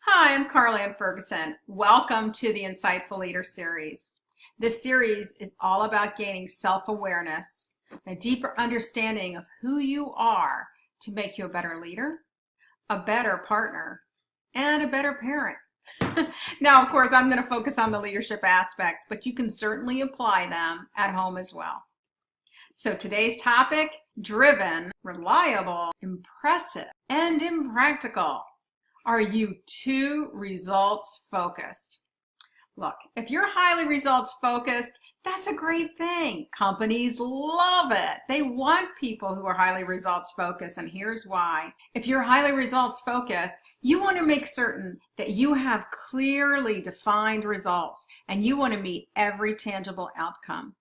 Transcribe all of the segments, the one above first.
Hi, I'm Carly Ferguson. Welcome to the Insightful Leader series. This series is all about gaining self-awareness, a deeper understanding of who you are to make you a better leader, a better partner, and a better parent. Now, of course, I'm going to focus on the leadership aspects, but you can certainly apply them at home as well. So today's topic, driven, reliable, impressive, and impractical. Are you too results focused? Look, if you're highly results focused, that's a great thing. Companies love it. They want people who are highly results focused, and here's why. If you're highly results focused, you want to make certain that you have clearly defined results and you want to meet every tangible outcome.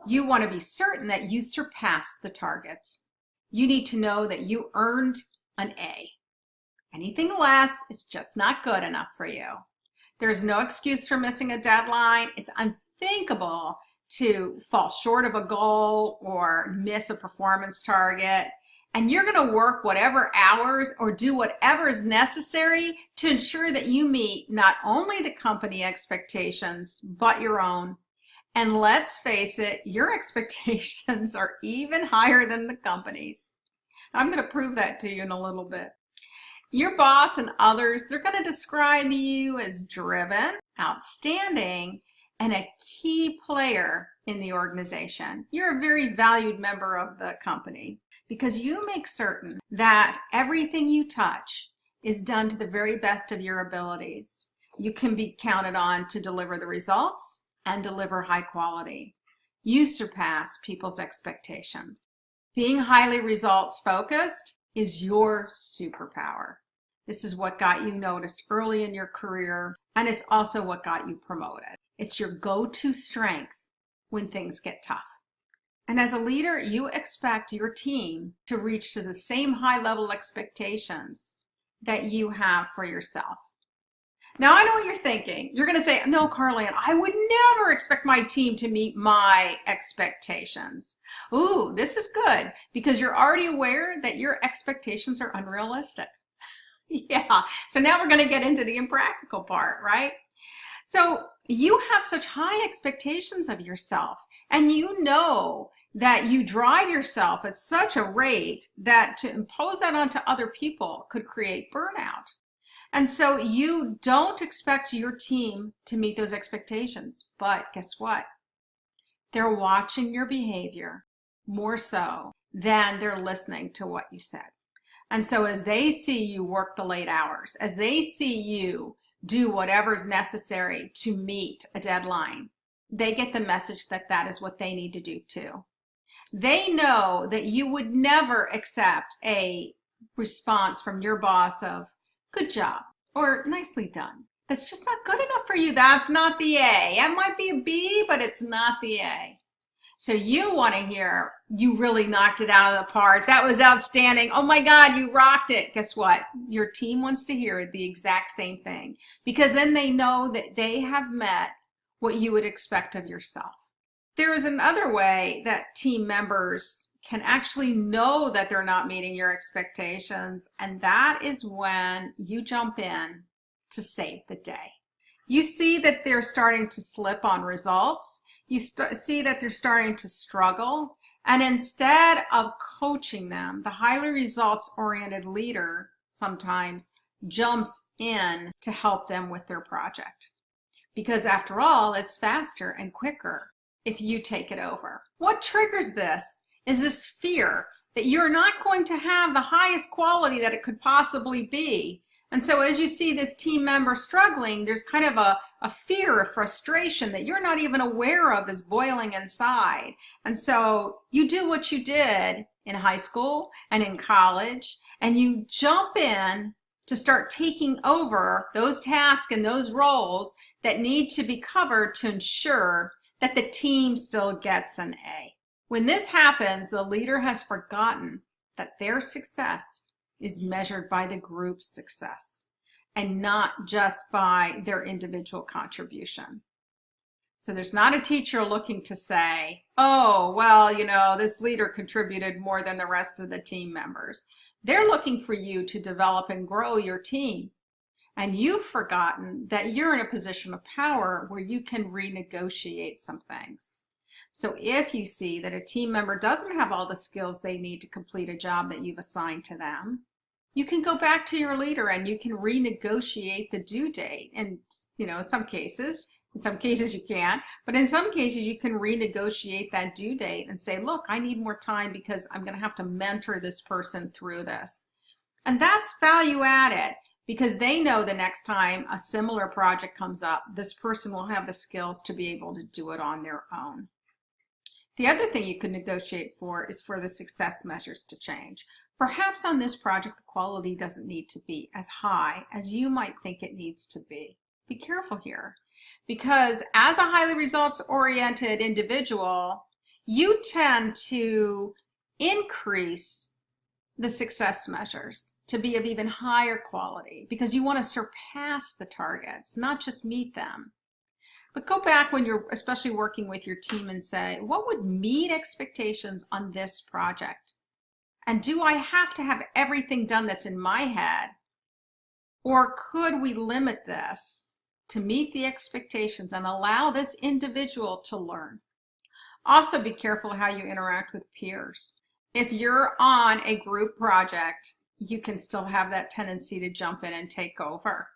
You want to be certain that you surpassed the targets. You need to know that you earned an A. Anything less is just not good enough for you. There's no excuse for missing a deadline. It's unthinkable to fall short of a goal or miss a performance target. And you're going to work whatever hours or do whatever is necessary to ensure that you meet not only the company expectations, but your own. And let's face it, your expectations are even higher than the company's. I'm going to prove that to you in a little bit. Your boss and others, they're going to describe you as driven, outstanding, and a key player in the organization. You're a very valued member of the company because you make certain that everything you touch is done to the very best of your abilities. You can be counted on to deliver the results and deliver high quality. You surpass people's expectations. Being highly results focused is your superpower. This is what got you noticed early in your career, and it's also what got you promoted. It's your go-to strength when things get tough. And as a leader, you expect your team to reach to the same high-level expectations that you have for yourself. Now, I know what you're thinking. You're going to say, no, Carly, I would never expect my team to meet my expectations. Ooh, this is good because you're already aware that your expectations are unrealistic. Yeah, so now we're going to get into the impractical part, right? So you have such high expectations of yourself, and you know that you drive yourself at such a rate that to impose that onto other people could create burnout. And so you don't expect your team to meet those expectations, but guess what? They're watching your behavior more so than they're listening to what you said. And so as they see you work the late hours, as they see you do whatever's necessary to meet a deadline, they get the message that that is what they need to do too. They know that you would never accept a response from your boss of, good job, or nicely done. That's just not good enough for you. That's not the A. It might be a B, but it's not the A. So you want to hear, you really knocked it out of the park. That was outstanding. Oh my God, you rocked it. Guess what? Your team wants to hear the exact same thing because then they know that they have met what you would expect of yourself. There is another way that team members can actually know that they're not meeting your expectations, and that is when you jump in to save the day. You see that they're starting to slip on results. You see that they're starting to struggle, and instead of coaching them, the highly results-oriented leader sometimes jumps in to help them with their project. Because after all, it's faster and quicker if you take it over. What triggers this is this fear that you're not going to have the highest quality that it could possibly be. And so as you see this team member struggling, there's kind of a fear, a frustration that you're not even aware of is boiling inside. And so you do what you did in high school and in college, and you jump in to start taking over those tasks and those roles that need to be covered to ensure that the team still gets an A. When this happens, the leader has forgotten that their success is measured by the group's success and not just by their individual contribution. So there's not a teacher looking to say, oh, well, you know, this leader contributed more than the rest of the team members. They're looking for you to develop and grow your team. And you've forgotten that you're in a position of power where you can renegotiate some things. So if you see that a team member doesn't have all the skills they need to complete a job that you've assigned to them, you can go back to your leader and you can renegotiate the due date. And, in some cases you can't, but in some cases you can renegotiate that due date and say, look, I need more time because I'm going to have to mentor this person through this. And that's value added, because they know the next time a similar project comes up, this person will have the skills to be able to do it on their own. The other thing you could negotiate for is for the success measures to change. Perhaps on this project, the quality doesn't need to be as high as you might think it needs to be. Be careful here, because as a highly results-oriented individual, you tend to increase the success measures to be of even higher quality because you want to surpass the targets, not just meet them. But go back when you're especially working with your team and say, what would meet expectations on this project? And do I have to have everything done that's in my head? Or could we limit this to meet the expectations and allow this individual to learn? Also, be careful how you interact with peers. If you're on a group project, you can still have that tendency to jump in and take over.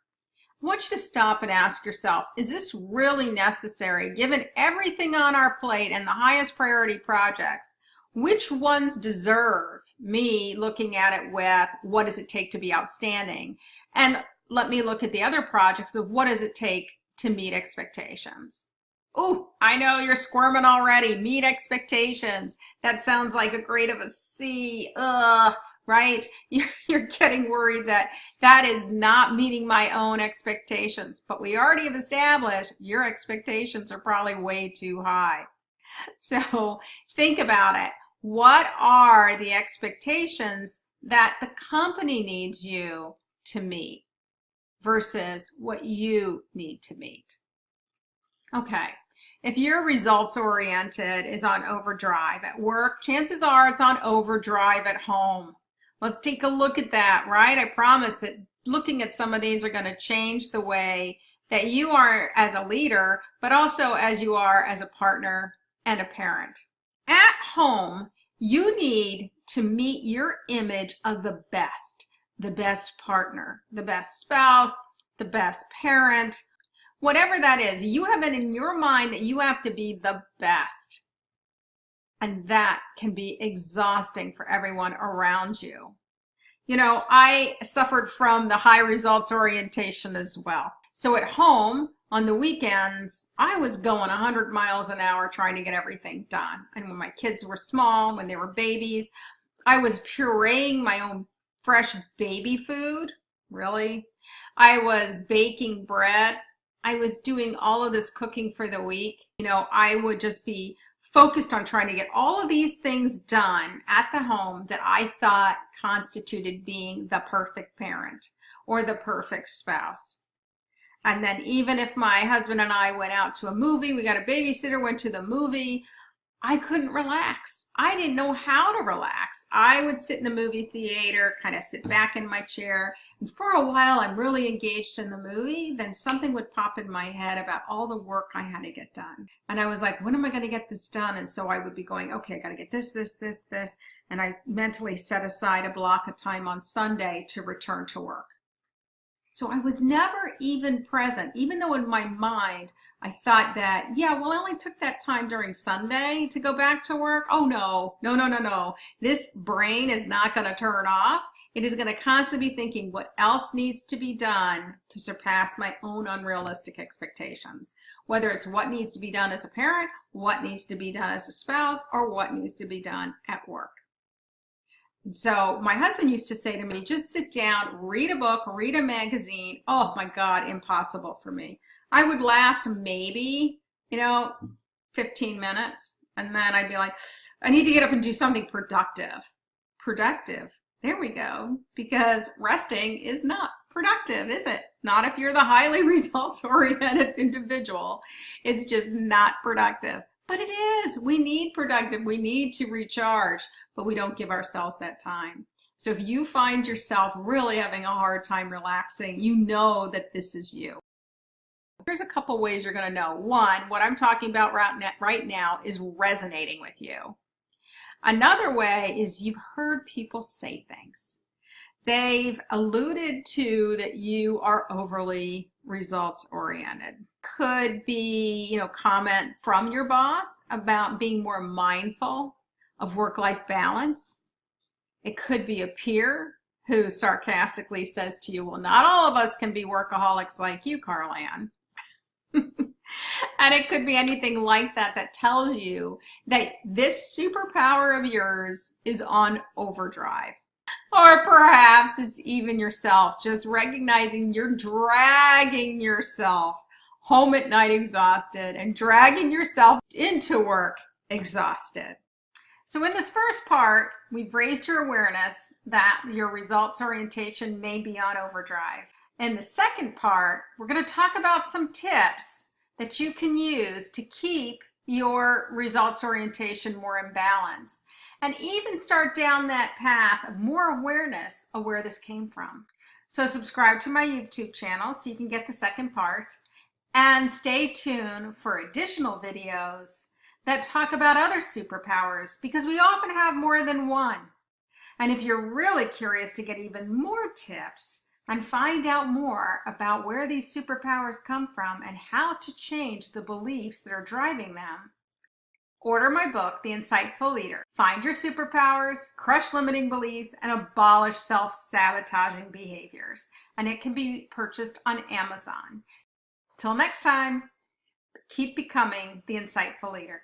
I want you to stop and ask yourself, is this really necessary? Given everything on our plate and the highest priority projects, which ones deserve me looking at it with what does it take to be outstanding? And let me look at the other projects of what does it take to meet expectations? Oh, I know you're squirming already. Meet expectations. That sounds like a grade of a C. Right? You're getting worried that that is not meeting my own expectations. But we already have established your expectations are probably way too high. So think about it. What are the expectations that the company needs you to meet versus what you need to meet? Okay. If your results oriented is on overdrive at work, chances are it's on overdrive at home. Let's take a look at that, right? I promise that looking at some of these are going to change the way that you are as a leader, but also as you are as a partner and a parent. At home, you need to meet your image of the best partner, the best spouse, the best parent, whatever that is. You have it in your mind that you have to be the best. And that can be exhausting for everyone around you. I suffered from the high results orientation as well. So at home, on the weekends, I was going 100 miles an hour trying to get everything done. And when my kids were small, when they were babies, I was pureeing my own fresh baby food. Really? I was baking bread. I was doing all of this cooking for the week. I would just be focused on trying to get all of these things done at the home that I thought constituted being the perfect parent or the perfect spouse. And then even if my husband and I went out to a movie, we got a babysitter, went to the movie, I couldn't relax. I didn't know how to relax. I would sit in the movie theater, kind of sit back in my chair, and for a while I'm really engaged in the movie, then something would pop in my head about all the work I had to get done. And I was like, when am I going to get this done? And so I would be going, okay, I got to get this, and I mentally set aside a block of time on Sunday to return to work. So I was never even present, even though in my mind I thought that, yeah, well, I only took that time during Sunday to go back to work. Oh, no. This brain is not going to turn off. It is going to constantly be thinking what else needs to be done to surpass my own unrealistic expectations, whether it's what needs to be done as a parent, what needs to be done as a spouse, or what needs to be done at work. So my husband used to say to me, just sit down, read a book, read a magazine. Oh my God, impossible for me. I would last maybe, 15 minutes. And then I'd be like, I need to get up and do something productive. Productive. There we go. Because resting is not productive, is it? Not if you're the highly results-oriented individual. It's just not productive. But it is. We need productive. We need to recharge, but we don't give ourselves that time. So if you find yourself really having a hard time relaxing, you know that this is you. Here's a couple ways you're going to know. One, what I'm talking about right now is resonating with you. Another way is you've heard people say things. They've alluded to that you are overly results oriented. Could be, comments from your boss about being more mindful of work-life balance. It could be a peer who sarcastically says to you, well, not all of us can be workaholics like you, Carl-Ann. And it could be anything like that that tells you that this superpower of yours is on overdrive. Or perhaps it's even yourself, just recognizing you're dragging yourself home at night exhausted and dragging yourself into work exhausted. So in this first part, we've raised your awareness that your results orientation may be on overdrive. In the second part, we're going to talk about some tips that you can use to keep your results orientation more in balance, and even start down that path of more awareness of where this came from. So subscribe to my YouTube channel so you can get the second part, and stay tuned for additional videos that talk about other superpowers, because we often have more than one. And if you're really curious to get even more tips and find out more about where these superpowers come from and how to change the beliefs that are driving them, order my book, The Insightful Leader. Find your superpowers, crush limiting beliefs, and abolish self-sabotaging behaviors. And it can be purchased on Amazon. Till next time, keep becoming the insightful leader.